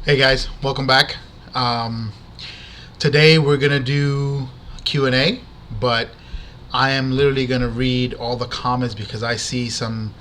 Hey guys, welcome back. Today we're gonna do Q&A, but I am literally gonna read all the comments because I see some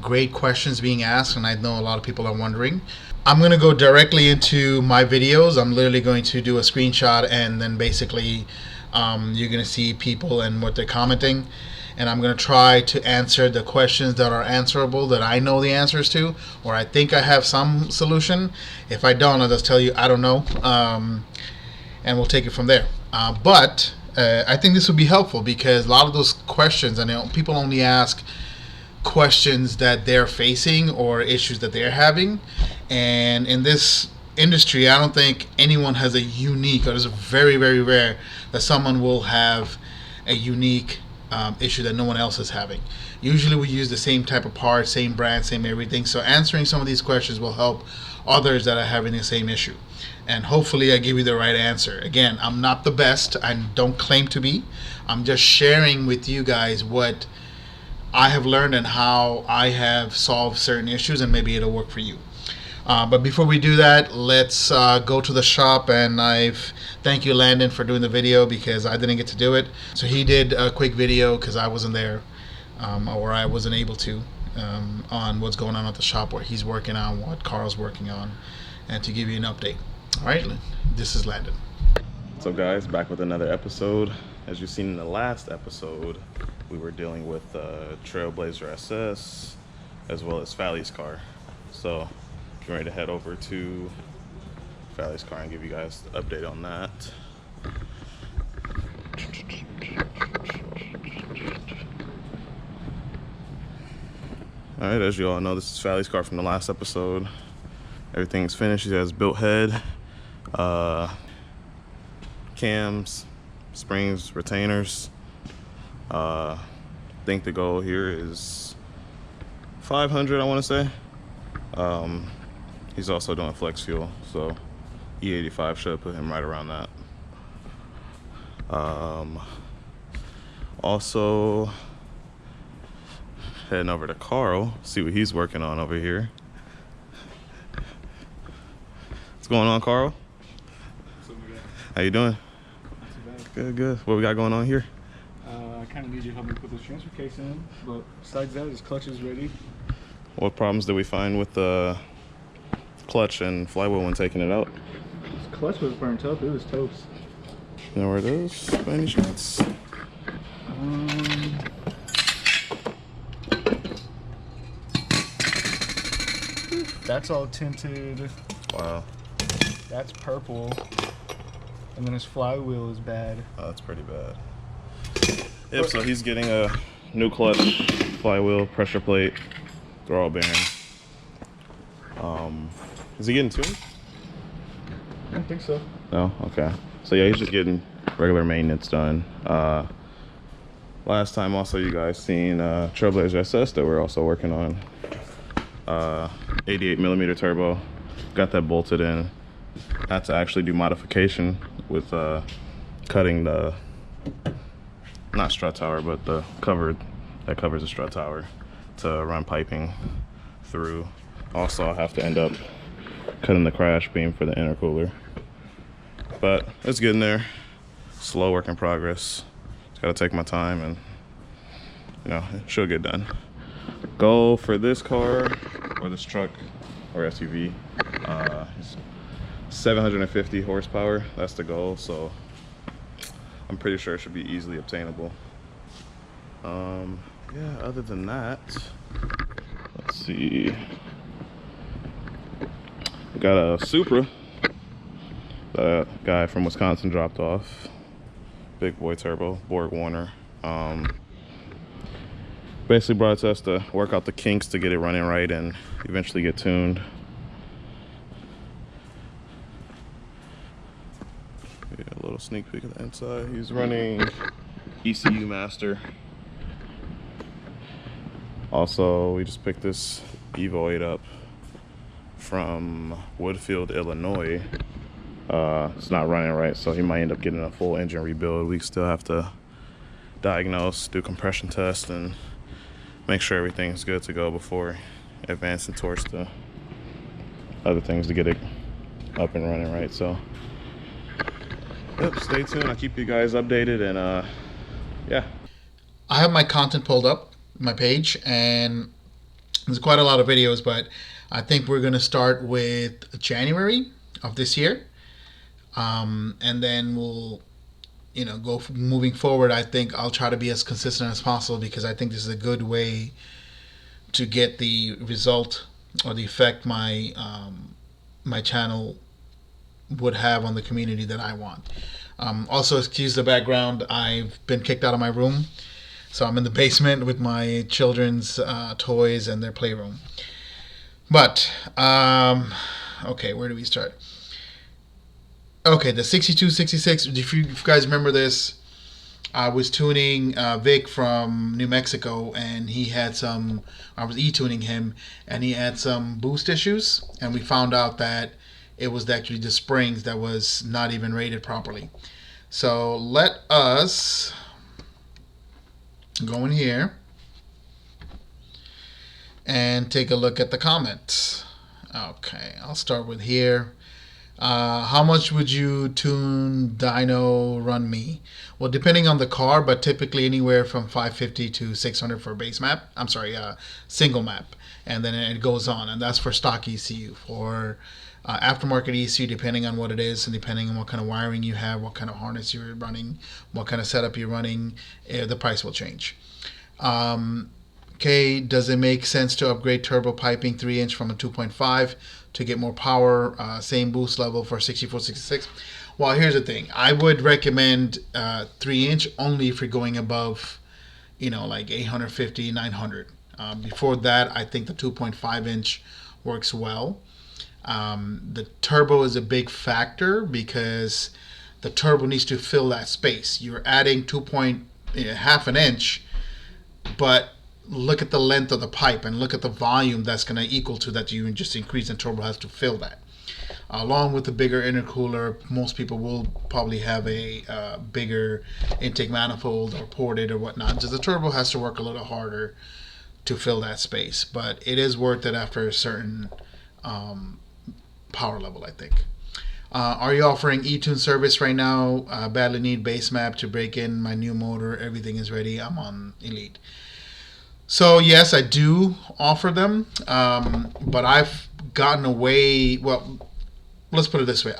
great questions being asked, and I know a lot of people are wondering. I'm gonna go directly into my videos. I'm literally going to do a screenshot, and then basically you're gonna see people and what they're commenting. And I'm going to try to answer the questions that are answerable that I know the answers to, or I think I have some solution. If I don't, I'll just tell you I don't know, and we'll take it from there. But I think this would be helpful because a lot of those questions, and people only ask questions that they're facing or issues that they're having. And in this industry, I don't think anyone has a unique, or it's very, very rare that someone will have a unique issue that no one else is having. Usually we use the same type of part, same brand, same everything. So answering some of these questions will help others that are having the same issue. And hopefully I give you the right answer. Again, I'm not the best. I don't claim to be. I'm just sharing with you guys what I have learned and how I have solved certain issues, and maybe it'll work for you. But before we do that, let's go to the shop, and thank you Landon for doing the video because I didn't get to do it. So he did a quick video because I wasn't there, or I wasn't able to, on what's going on at the shop, what he's working on, what Carl's working on, and to give you an update. All right, this is Landon. What's up guys, back with another episode. As you've seen in the last episode, we were dealing with Trailblazer SS as well as Falley's car. So getting ready to head over to Falley's car and give you guys the update on that. Alright, as you all know, this is Falley's car from the last episode. Everything's finished. He has built head, cams, springs, retainers. I think the goal here is 500, I want to say. He's also doing flex fuel, so E85 should put him right around that. Also heading over to Carl, see what he's working on over here. What's going on, Carl? How you doing? Not too bad. Good, good. What we got going on here? I kind of need you to help me put this transfer case in, but besides that, his clutch is ready. What problems did we find with the clutch and flywheel when taking it out? His clutch was burnt up. It was toast. You know where it is, by any chance? That's all tinted. Wow. That's purple. And then his flywheel is bad. Oh, that's pretty bad. Yep, so he's getting a new clutch, flywheel, pressure plate, throw bearing. Is he getting tuned? I don't think so. No? Okay. So yeah, he's just getting regular maintenance done. Last time also you guys seen Trailblazer SS that we're also working on. 88mm turbo. Got that bolted in. Had to actually do modification with cutting the, not strut tower, but the cover that covers the strut tower to run piping through. Also, I'll have to end up cutting the crash beam for the intercooler. But it's getting there. Slow work in progress. Just gotta take my time, and you know, it should get done. Goal for this car, or this truck, or SUV, is 750 horsepower. That's the goal, so I'm pretty sure it should be easily obtainable. Yeah, other than that, let's see. We got a Supra the guy from Wisconsin dropped off. Big boy turbo, Borg Warner. Basically brought it to us to work out the kinks to get it running right and eventually get tuned. Yeah, a little sneak peek of the inside. He's running ECU Master. Also, we just picked this Evo 8 up from Woodfield, Illinois. It's not running right, so he might end up getting a full engine rebuild. We still have to diagnose, do compression tests, and make sure everything's good to go before advancing towards the other things to get it up and running right. So yep, stay tuned. I'll keep you guys updated, and yeah. I have my content pulled up, my page, and there's quite a lot of videos, but I think we're going to start with January of this year. And then we'll, go moving forward. I think I'll try to be as consistent as possible because I think this is a good way to get the result or the effect my channel would have on the community that I want. Also, excuse the background. I've been kicked out of my room, so I'm in the basement with my children's toys and their playroom. But okay, where do we start? Okay, the 6266. If you guys remember this, I was tuning Vic from New Mexico, and he had some. I was e-tuning him, and he had some boost issues, and we found out that it was actually the springs that was not even rated properly. So let us go in here and take a look at the comments. Okay, I'll start with here. How much would you tune dyno run me? Well, depending on the car, but typically anywhere from 550 to 600 for base map. I'm sorry, single map, and then it goes on, and that's for stock ECU. For aftermarket ECU, depending on what it is, and depending on what kind of wiring you have, what kind of harness you're running, what kind of setup you're running, the price will change. Okay, does it make sense to upgrade turbo piping 3-inch from a 2.5 to get more power, same boost level for 6466? Well, here's the thing. I would recommend 3-inch only if you're going above, like 850, 900. Before that, I think the 2.5-inch works well. The turbo is a big factor because the turbo needs to fill that space. You're adding half an inch, but look at the length of the pipe and look at the volume that's going to equal to that you just increase, and turbo has to fill that. Along with the bigger intercooler, most people will probably have a bigger intake manifold or ported or whatnot. Just the turbo has to work a little harder to fill that space, but it is worth it after a certain power level, I think. Are you offering eTune service right now? Badly need base map to break in my new motor. Everything is ready. I'm on Elite. So yes, I do offer them, but I've gotten away. Well, let's put it this way: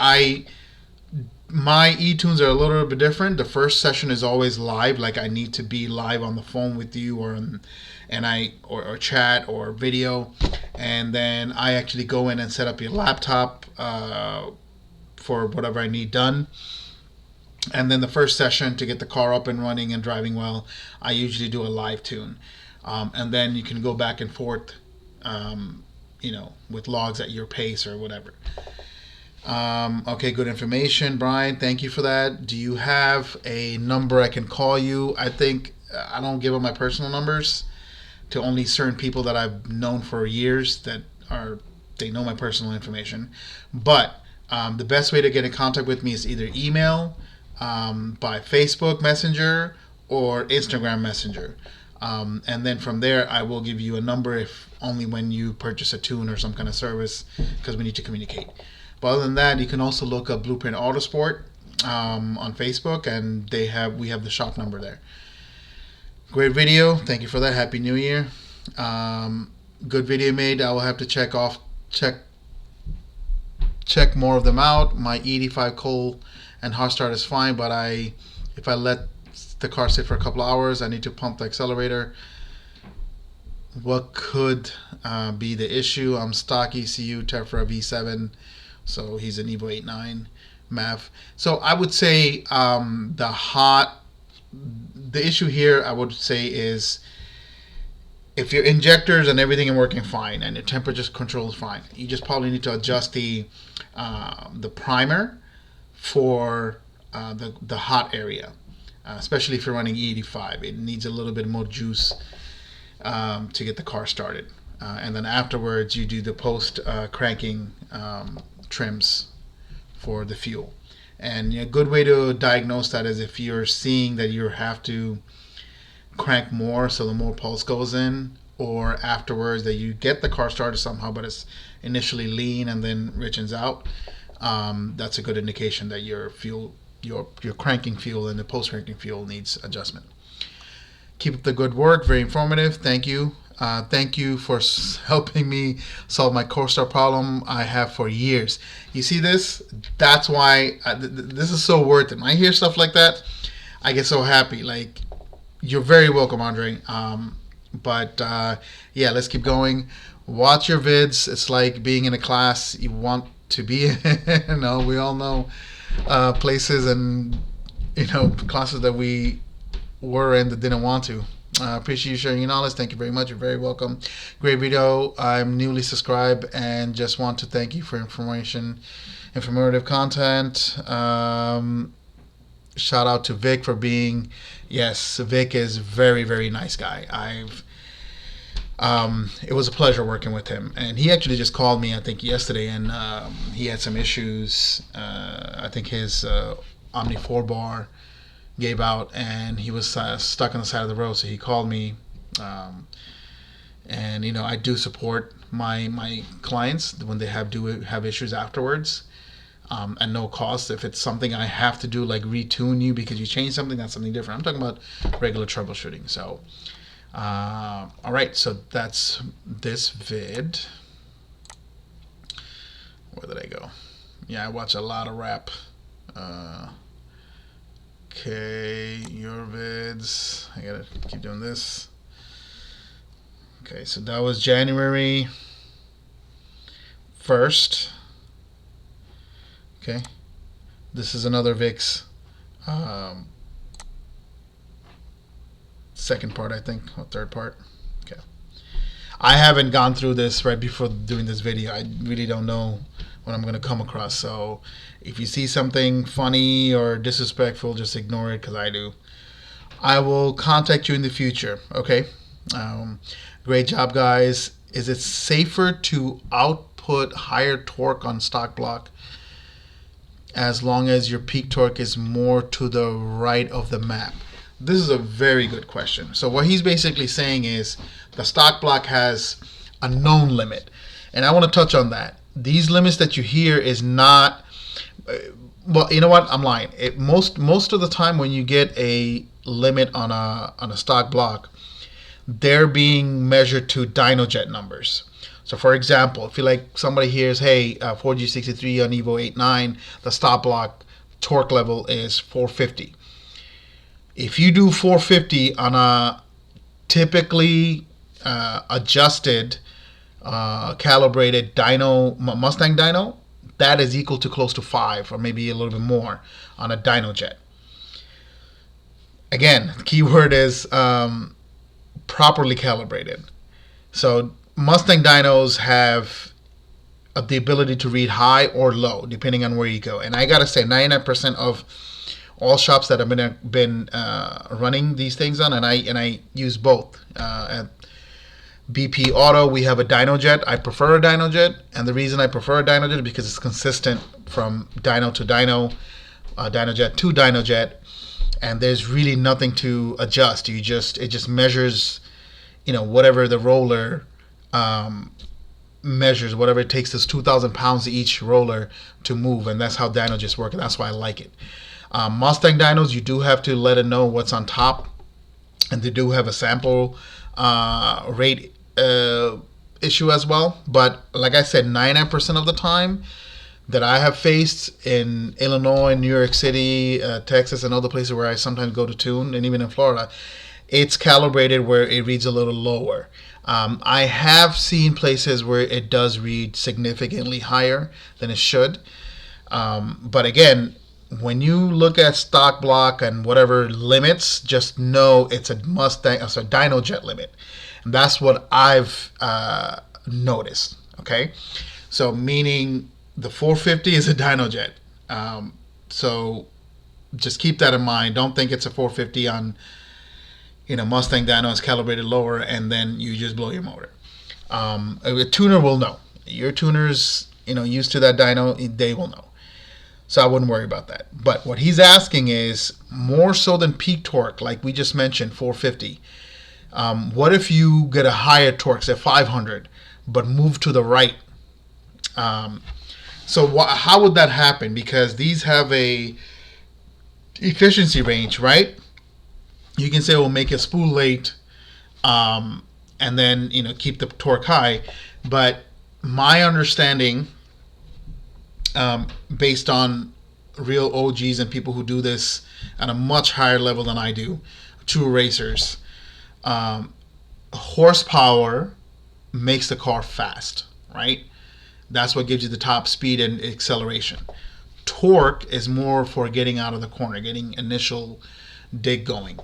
my eTunes are a little bit different. The first session is always live, like I need to be live on the phone with you, or chat or video, and then I actually go in and set up your laptop for whatever I need done. And then the first session to get the car up and running and driving well, I usually do a live tune. And then you can go back and forth, with logs at your pace or whatever. Okay, good information, Brian. Thank you for that. Do you have a number I can call you? I think I don't give up my personal numbers to only certain people that I've known for years they know my personal information. But the best way to get in contact with me is either email, by Facebook Messenger, or Instagram Messenger. And then from there, I will give you a number if only when you purchase a tune or some kind of service, because we need to communicate. But other than that, you can also look up Blueprint Autosport on Facebook, and we have the shop number there. Great video. Thank you for that. Happy New Year. Good video made. I will have to check more of them out. My E85 cold and hot start is fine, but if I let the car sit for a couple of hours, I need to pump the accelerator. What could be the issue? I'm stock ECU Tefra V7, so he's an Evo 8.9 MAF. So I would say the issue here, I would say, is if your injectors and everything are working fine and your temperature control is fine, you just probably need to adjust the primer for the hot area, especially if you're running E85. It needs a little bit more juice to get the car started. And then afterwards, you do the post cranking trims for the fuel. And a good way to diagnose that is if you're seeing that you have to crank more, so the more pulse goes in, or afterwards that you get the car started somehow, but it's initially lean and then richens out. that's a good indication that your cranking fuel and the post cranking fuel needs adjustment. Keep up the good work. Very informative. Thank you. Thank you for helping me solve my CoStar problem I have for years. You see this? That's why this is so worth it. When I hear stuff like that, I get so happy. Like, you're very welcome, Andre. Yeah, let's keep going. Watch your vids. It's like being in a class you want to be in. No, we all know places and classes that we were in that didn't want to. Appreciate you sharing your knowledge. Thank you very much. You're very welcome. Great video. I'm newly subscribed and just want to thank you for informative content. Shout out to Vic for being, yes, Vic is very, very nice guy. It was a pleasure working with him, and he actually just called me, I think, yesterday, and he had some issues. I think his Omni 4 bar gave out, and he was stuck on the side of the road, so he called me. And I do support my clients when they have issues afterwards, at no cost. If it's something I have to do, like retune you because you changed something, that's something different. I'm talking about regular troubleshooting. So all right, so that's this vid. Where did I go? Yeah, I watch a lot of rap. Okay, your vids. I gotta keep doing this. Okay, so that was January 1st. Okay, this is another VIX second part, I think, or third part. Okay, I haven't gone through this right before doing this video. I really don't know what I'm going to come across. So if you see something funny or disrespectful, just ignore it, because I do. I will contact you in the future. Okay. Great job, guys. Is it safer to output higher torque on stock block as long as your peak torque is more to the right of the map? This is a very good question. So what he's basically saying is the stock block has a known limit, and I want to touch on that. These limits that you hear is not, well, you know what? I'm lying. Most of the time when you get a limit on a stock block, they're being measured to dyno jet numbers. So for example, if you like somebody hears, hey, 4G63 on Evo 8.9, the stock block torque level is 450. If you do 450 on a typically adjusted, calibrated dyno, Mustang dyno, that is equal to close to 5 or maybe a little bit more on a dyno jet. Again, the key word is properly calibrated. So Mustang dynos have the ability to read high or low depending on where you go. And I gotta say, 99% of all shops that have been running these things on, and I use both. At BP Auto, we have a dyno jet. I prefer a dyno jet, and the reason I prefer a dyno jet is because it's consistent from dyno to dyno, dyno jet to dyno jet, and there's really nothing to adjust. It just measures, whatever the roller measures, whatever it takes. This 2,000 pounds each roller to move, and that's how dyno jets work, and that's why I like it. Mustang dynos, you do have to let it know what's on top, and they do have a sample rate issue as well. But like I said, 99% of the time that I have faced in Illinois, New York City, Texas, and other places where I sometimes go to tune, and even in Florida, it's calibrated where it reads a little lower. I have seen places where it does read significantly higher than it should. But again, when you look at stock block and whatever limits, just know it's a Mustang, it's a dyno jet limit. And that's what I've noticed. Okay, so meaning the 450 is a dyno jet. So just keep that in mind. Don't think it's a 450 on Mustang dyno is calibrated lower and then you just blow your motor. A tuner will know. Your tuners, used to that dyno, they will know. So I wouldn't worry about that. But what he's asking is more so than peak torque, like we just mentioned, 450. What if you get a higher torque, say 500, but move to the right? So how would that happen? Because these have a efficiency range, right? You can say, well, make a spool late, and then keep the torque high. But my understanding, based on real OGs and people who do this at a much higher level than I do, true racers, horsepower makes the car fast, right? That's what gives you the top speed and acceleration. Torque is more for getting out of the corner, getting initial dig going.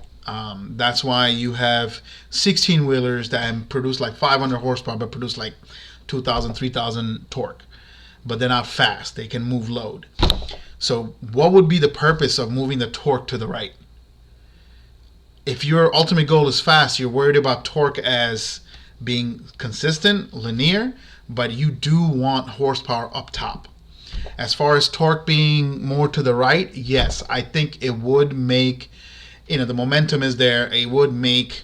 That's why you have 16 wheelers that produce like 500 horsepower but produce like 2,000, 3,000 torque. But they're not fast. They can move load. So what would be the purpose of moving the torque to the right? If your ultimate goal is fast, you're worried about torque as being consistent, linear, but you do want horsepower up top. As far as torque being more to the right, yes, I think it would make, the momentum is there. It would make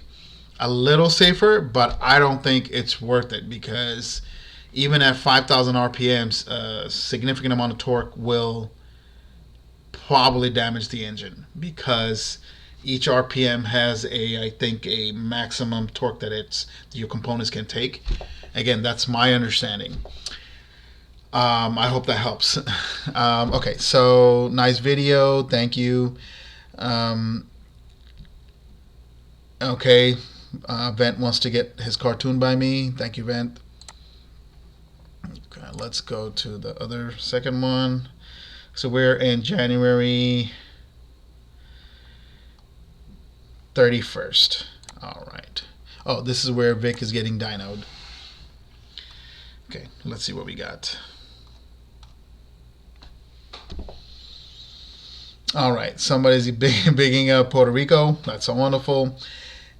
a little safer, but I don't think it's worth it, because even at 5,000 RPMs, a significant amount of torque will probably damage the engine, because each RPM has I think a maximum torque that your components can take. Again, that's my understanding. I hope that helps. Okay, so nice video. Thank you. Okay, Vent wants to get his cartoon by me. Thank you, Vent. Okay, let's go to the other second one. So we're in January 31st. All right. Oh, this is where Vic is getting dynoed. Okay, let's see what we got. All right, somebody's bigging up Puerto Rico. That's so wonderful.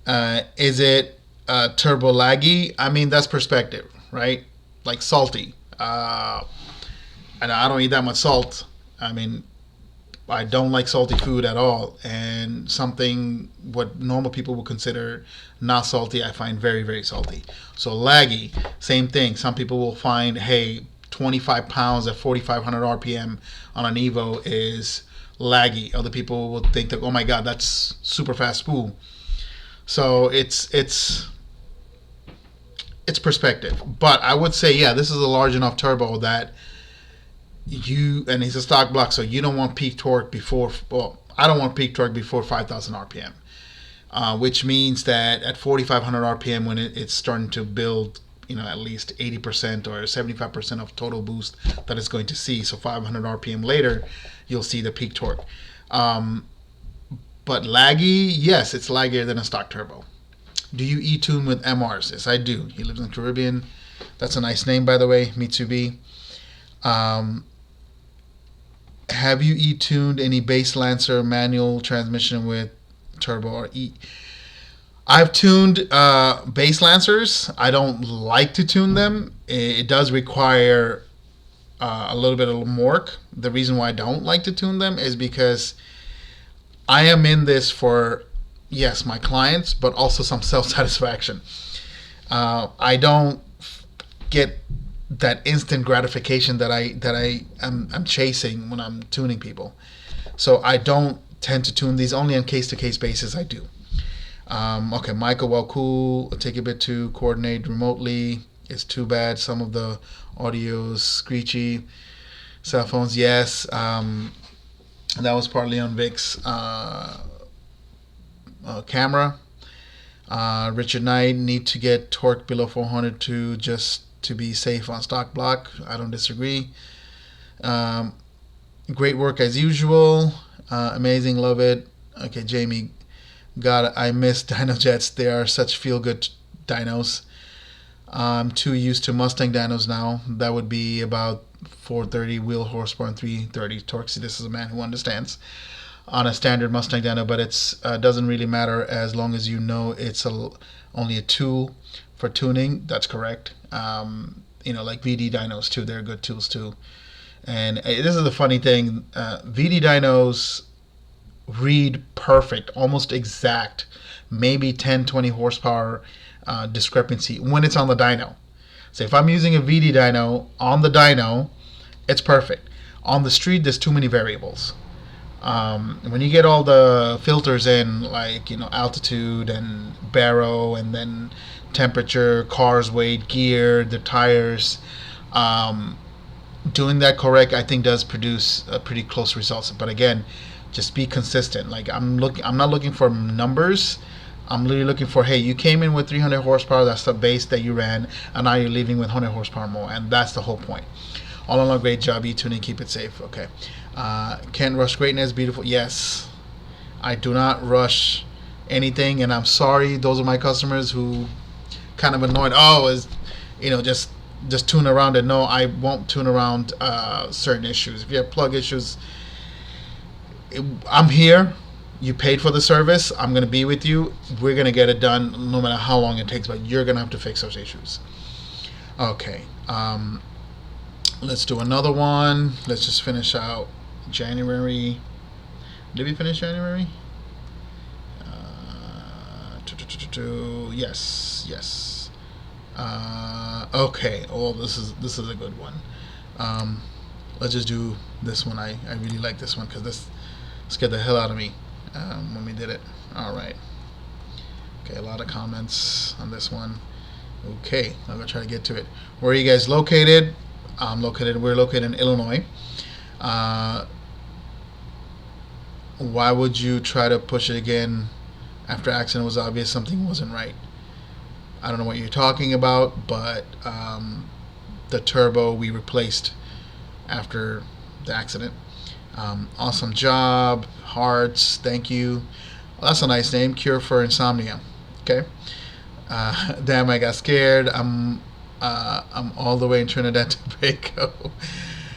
Is it turbo laggy? I mean, that's perspective, right? Like salty. And I don't eat that much salt. I mean, I don't like salty food at all. And something what normal people would consider not salty, I find very, very salty. So laggy, same thing. Some people will find, hey, 25 pounds at 4,500 RPM on an Evo is laggy. Other people will think that, oh my God, that's super fast spool. So it's perspective. But I would say, yeah, this is a large enough turbo that and it's a stock block, so you don't want peak torque before, well, I don't want peak torque before 5,000 RPM, which means that at 4,500 RPM, when it's starting to build, at least 80% or 75% of total boost that it's going to see, so 500 RPM later, you'll see the peak torque. But laggy, yes, it's laggier than a stock turbo. Do you e-tune with MRs? Yes, I do. He lives in the Caribbean. That's a nice name, by the way, Mitsubi. Have you e-tuned any Base Lancer manual transmission with turbo or E? I've tuned Base Lancers. I don't like to tune them. It does require a little bit of work. The reason why I don't like to tune them is because I am in this for, yes, my clients, but also some self-satisfaction. I don't get that instant gratification that I'm chasing when I'm tuning people. So I don't tend to tune these. Only on case-to-case basis I do. Okay, Michael, well, cool. It'll take a bit to coordinate remotely. It's too bad some of the audio's screechy. Cell phones, yes. That was partly on Vic's camera. Richard Knight, need to get torque below 400 to be safe on stock block. I don't disagree. Great work as usual. Amazing, love it. Okay, Jamie, God, I miss Dyno Jets. They are such feel-good dynos. I'm too used to Mustang dynos now. That would be about 430 wheel horsepower and 330 torque. See, this is a man who understands on a standard Mustang dyno, but it's doesn't really matter as long as you know it's only a tool for tuning. That's correct. Like VD dynos too. They're good tools too. And this is the funny thing. VD dynos read perfect, almost exact, maybe 10, 20 horsepower discrepancy when it's on the dyno. So if I'm using a VD dyno on the dyno it's perfect. On the street, there's too many variables. When you get all the filters in, like altitude and baro, and then temperature, car's weight, gear, the tires, um, doing that correct, I think does produce pretty close results. But again, just be consistent. Like I'm not looking for numbers. I'm literally looking for, hey, you came in with 300 horsepower. That's the base that you ran, and now you're leaving with 100 horsepower more, and that's the whole point. All in all, great job, e-tuning. Keep it safe. Okay. Can't rush greatness. Beautiful. Yes, I do not rush anything, and I'm sorry. Those are my customers who kind of annoyed. Oh, is just tune around it. No, I won't tune around certain issues. If you have plug issues, I'm here. You paid for the service. I'm going to be with you. We're going to get it done no matter how long it takes, but you're going to have to fix those issues. Okay. Let's do another one. Let's just finish out January. Did we finish January? Yes. Okay. Oh, this is a good one. Let's just do this one. I really like this one because this scared the hell out of me when we did it. All right. Okay, a lot of comments on this one. Okay, I'm gonna try to get to it. Where are you guys located? We're located in Illinois. Why would you try to push it again after accident was obvious something wasn't right? I don't know what you're talking about, but the turbo we replaced after the accident. Awesome job, hearts, thank you. Well, that's a nice name, Cure for Insomnia. Okay. Damn, I got scared. I'm all the way in Trinidad and Tobago.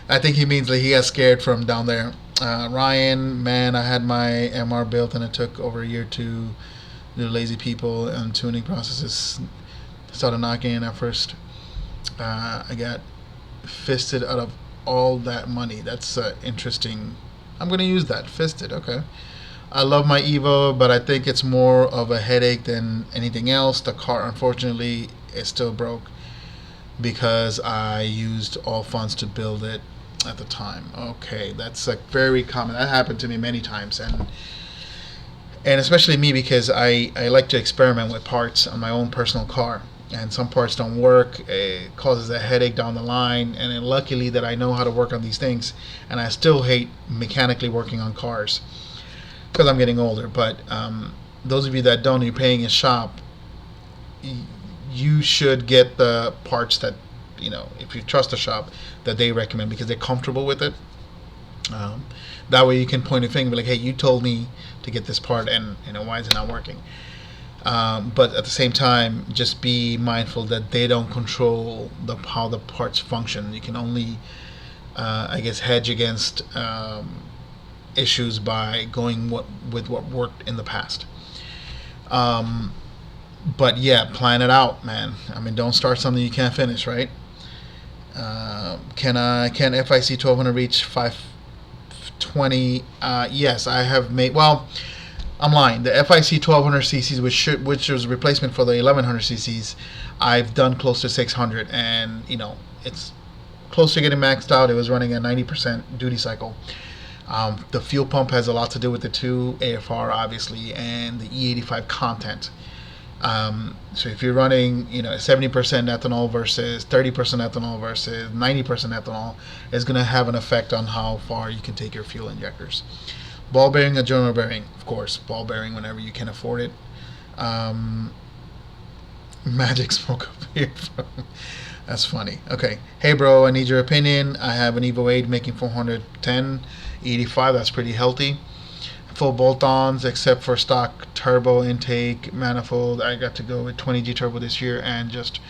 I think he means like he got scared from down there. Ryan, man, I had my MR built and it took over a year to do lazy people and tuning processes. Started knocking in at first. I got fisted out of all that money. That's interesting. I'm going to use that. Fisted, okay. I love my Evo, but I think it's more of a headache than anything else. The car, unfortunately, is still broke because I used all funds to build it at the time. Okay, that's like very common. That happened to me many times, and especially me because I like to experiment with parts on my own personal car, and some parts don't work. It causes a headache down the line, and then luckily that I know how to work on these things, and I still hate mechanically working on cars because I'm getting older. But those of you that don't, you're paying a shop, you should get the parts that, if you trust a shop, that they recommend because they're comfortable with it. That way you can point a finger and be like, hey, you told me to get this part, and why is it not working? But at the same time, just be mindful that they don't control how the parts function. You can only, hedge against issues by going with what worked in the past. But yeah, plan it out, man. I mean, don't start something you can't finish, right? Can FIC 1200 reach 520? Yes, I have made. Well, I'm lying. The FIC 1200 cc's, which was a replacement for the 1100 cc's, I've done close to 600, and it's close to getting maxed out. It was running a 90% duty cycle. The fuel pump has a lot to do with the too, AFR obviously, and the E85 content. So if you're running, 70% ethanol versus 30% ethanol versus 90% ethanol, is going to have an effect on how far you can take your fuel injectors. Ball bearing, a general bearing, of course. Ball bearing whenever you can afford it. Magic smoke up here. That's funny. Okay. Hey, bro, I need your opinion. I have an Evo 8 making 410, 85. That's pretty healthy. Full bolt-ons except for stock turbo intake manifold. I got to go with 20G turbo this year and just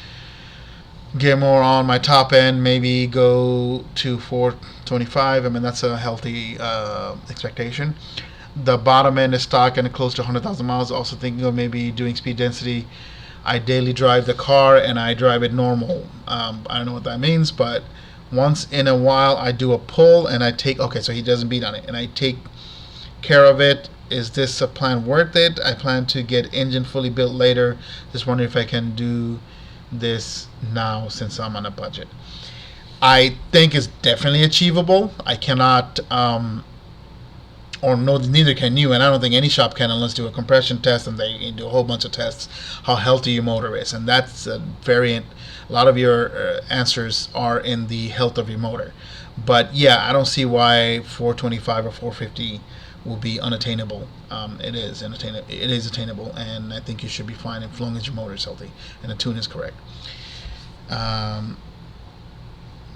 get more on my top end, maybe go to 425. I mean, that's a healthy expectation. The bottom end is stock and close to 100,000 miles. Also thinking of maybe doing speed density. I daily drive the car and I drive it normal. I don't know what that means, but once in a while I do a pull and I take, okay, so he doesn't beat on it, and I take care of it. Is this a plan worth it? I plan to get engine fully built later. Just wondering if I can do this now since I'm on a budget. I think it's definitely achievable. I cannot, or no, neither can you, and I don't think any shop can unless do a compression test and they do a whole bunch of tests how healthy your motor is, and that's a variant. A lot of your answers are in the health of your motor, but yeah, I don't see why 425 or 450 will be unattainable. It is unattainable. It is attainable, and I think you should be fine as long as your motor is healthy and the tune is correct.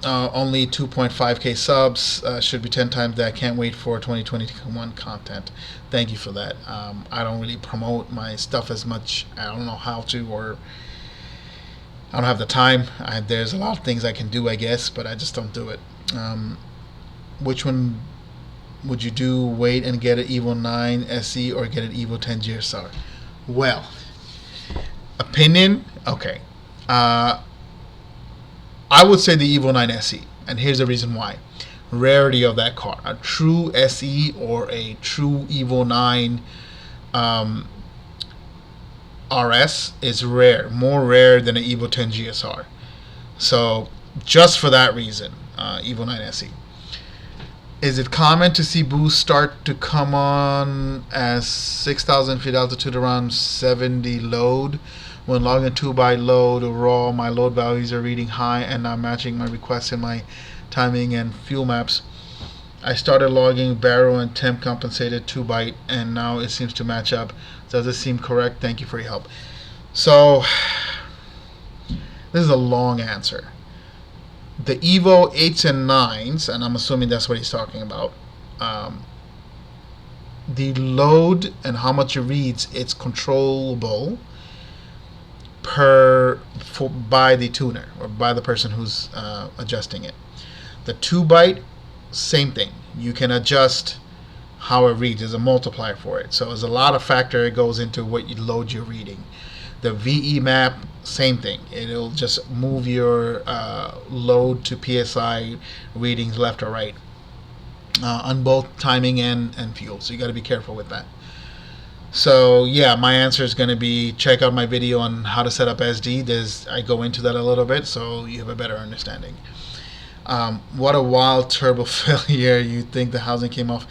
Only 2.5k subs, should be 10 times that. Can't wait for 2021 content. Thank you for that. I don't really promote my stuff as much. I don't know how to, or I don't have the time. There's a lot of things I can do, I guess, but I just don't do it. Which one would you do? Wait and get an Evo 9 SE or get an Evo 10 GSR? Well, opinion. Okay. I would say the Evo 9 SE, and here's the reason why. Rarity of that car. A true SE or a true Evo 9 RS is rare, more rare than an Evo 10 GSR. So just for that reason, Evo 9 SE. Is it common to see boosts start to come on as 6,000 feet altitude around 70 load? When logging a 2x load raw, my load values are reading high and not matching my requests in my timing and fuel maps. I started logging barrel and temp compensated 2x and now it seems to match up. Does it seem correct? Thank you for your help. So this is a long answer. The Evo 8s and 9s, and I'm assuming that's what he's talking about, the load and how much it reads, it's controllable by the tuner or by the person who's adjusting it. The 2x, same thing. You can adjust how it reads. There's a multiplier for it. So there's a lot of factor it goes into what load you're reading. The VE map, same thing. It'll just move your load to PSI readings left or right on both timing and fuel. So you got to be careful with that. So yeah, my answer is going to be check out my video on how to set up SD. I go into that a little bit so you have a better understanding. What a wild turbo failure. You think the housing came off.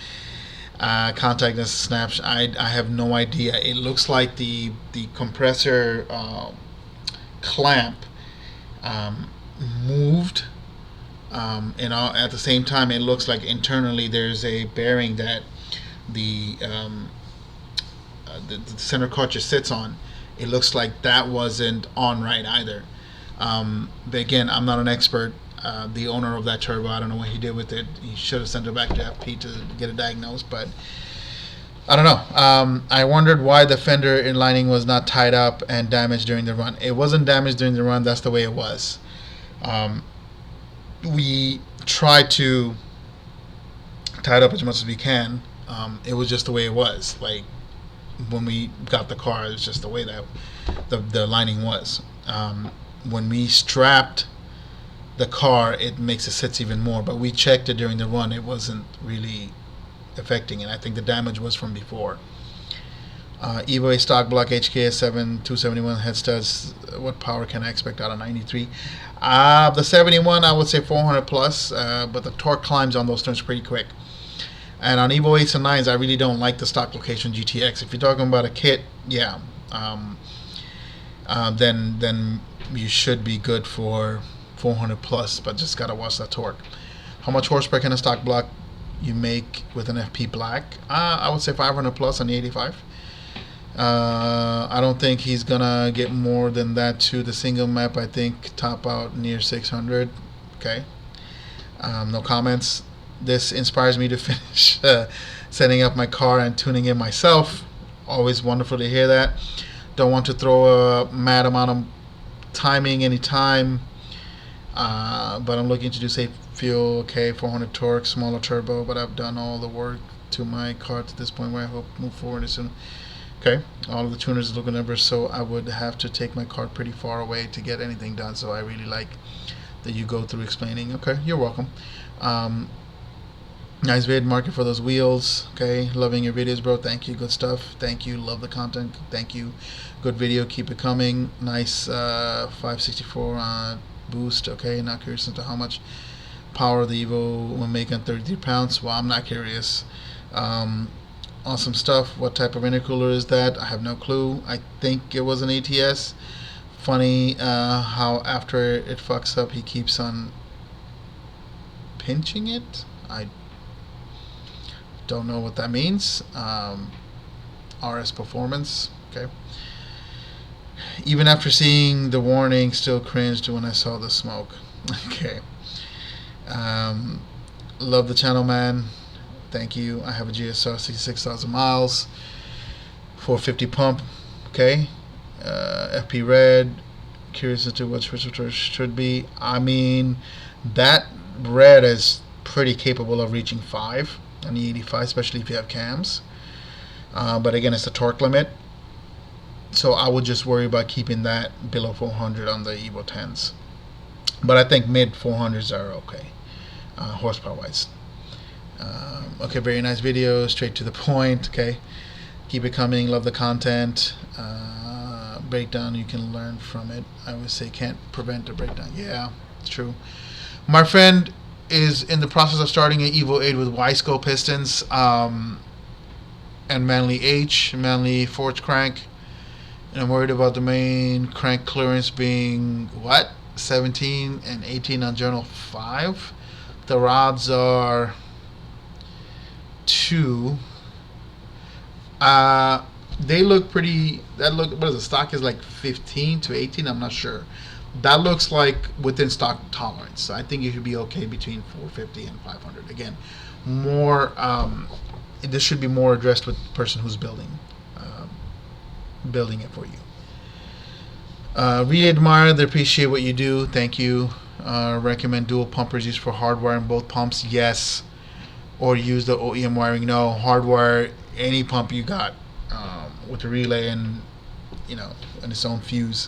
Contact us snaps. I have no idea. It looks like the compressor clamp moved, and at the same time it looks like internally there's a bearing that the center cartridge sits on. It looks like that wasn't on right either. But again, I'm not an expert. The owner of that turbo, I don't know what he did with it. He should have sent it back to FP to get it diagnosed, but I don't know. I wondered why the fender lining was not tied up and damaged during the run. It wasn't damaged during the run. That's the way it was. We tried to tie it up as much as we can. It was just the way it was. Like when we got the car, it was just the way that the lining was. When we strapped the car, it makes it sits even more, but we checked it during the run. It wasn't really affecting it. I think the damage was from before. Evo stock block HKS 271 head studs. What power can I expect out of 93? The 71, I would say 400 plus, but the torque climbs on those turns pretty quick. And on Evo 8s and 9s, I really don't like the stock location GTX. If you're talking about a kit, yeah, then you should be good for 400 plus, but just gotta watch that torque. How much horsepower can a stock block you make with an FP black? I would say 500 plus on the 85. I don't think he's gonna get more than that to the single map. I think top out near 600. Okay. No comments. This inspires me to finish setting up my car and tuning in myself. Always wonderful to hear that. Don't want to throw a mad amount of timing anytime, but I'm looking to do safe fuel. Okay, 400 torque, smaller turbo, but I've done all the work to my car to this point where I hope move forward as soon. Okay, all of the tuners are looking over, so I would have to take my car pretty far away to get anything done. So I really like that you go through explaining. Okay, you're welcome. Nice vid, market for those wheels. Okay, loving your videos, bro. Thank you, good stuff. Thank you, love the content. Thank you, good video, keep it coming. Nice 564 boost. Okay, not curious as to how much power the Evo will make on 33 pounds. Well, I'm not curious. Awesome stuff. What type of intercooler is that? I have no clue. I think it was an ATS. Funny how after it fucks up, he keeps on pinching it. I don't know what that means. RS performance. Okay. Even after seeing the warning, still cringed when I saw the smoke. Okay. Love the channel, man. Thank you. I have a GSR 66,000 miles, 450 pump. Okay. FP red. Curious as to what switch should be. I mean, that red is pretty capable of reaching 5 on the 85, especially if you have cams. But again, it's the torque limit. So I would just worry about keeping that below 400 on the Evo 10s. But I think mid 400s are okay, horsepower wise. Okay, very nice video, straight to the point. Okay, keep it coming. Love the content. Breakdown, you can learn from it. I would say can't prevent a breakdown. Yeah, it's true. My friend is in the process of starting an Evo 8 with Y-scope pistons and Manly H, Manly forged crank. And I'm worried about the main crank clearance being what? 17 and 18 on Journal 5. The rods are 2. They look pretty. That look. What is the stock is like 15 to 18. I'm not sure. That looks like within stock tolerance. So I think you should be okay between 450 and 500. Again, more. This should be more addressed with the person who's building it for you. Really admire, they appreciate what you do. Thank you. Recommend dual pumpers used for hardwire in both pumps. Yes. Or use the OEM wiring. No, hardwire any pump you got with the relay and and its own fuse.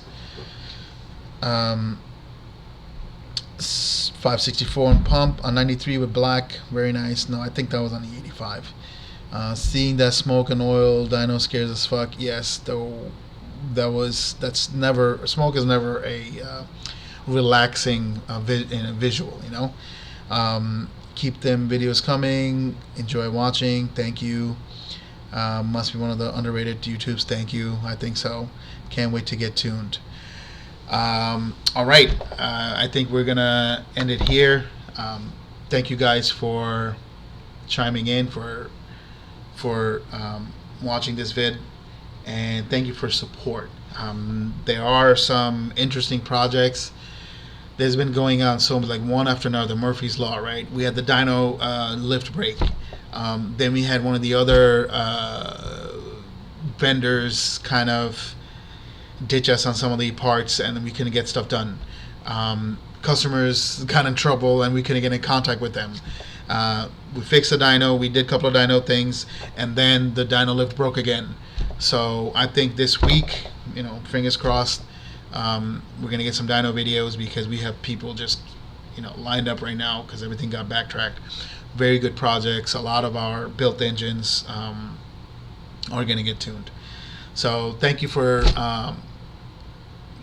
564 on pump on 93 with black. Very nice. No, I think that was on the 85. Seeing that smoke and oil dyno scares as fuck. Yes, though that's never, smoke is never a relaxing visual. Keep them videos coming. Enjoy watching. Thank you. Must be one of the underrated YouTubes. Thank you. I think so. Can't wait to get tuned. All right. I think we're gonna end it here. Thank you guys for chiming in, for watching this vid, and thank you for support. There are some interesting projects there's been going on, so like one after another. Murphy's Law, right? We had the dyno lift brake. Then we had one of the other vendors kind of ditch us on some of the parts, and then we couldn't get stuff done. Customers got in trouble, and we couldn't get in contact with them. We fixed the dyno, we did a couple of dyno things, and then the dyno lift broke again. So I think this week, fingers crossed, we're gonna get some dyno videos, because we have people just lined up right now because everything got backtracked. Very good projects. A lot of our built engines are gonna get tuned. So thank you for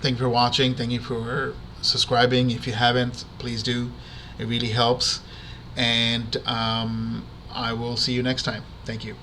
watching. Thank you for subscribing. If you haven't, please do. It really helps. And I will see you next time. Thank you.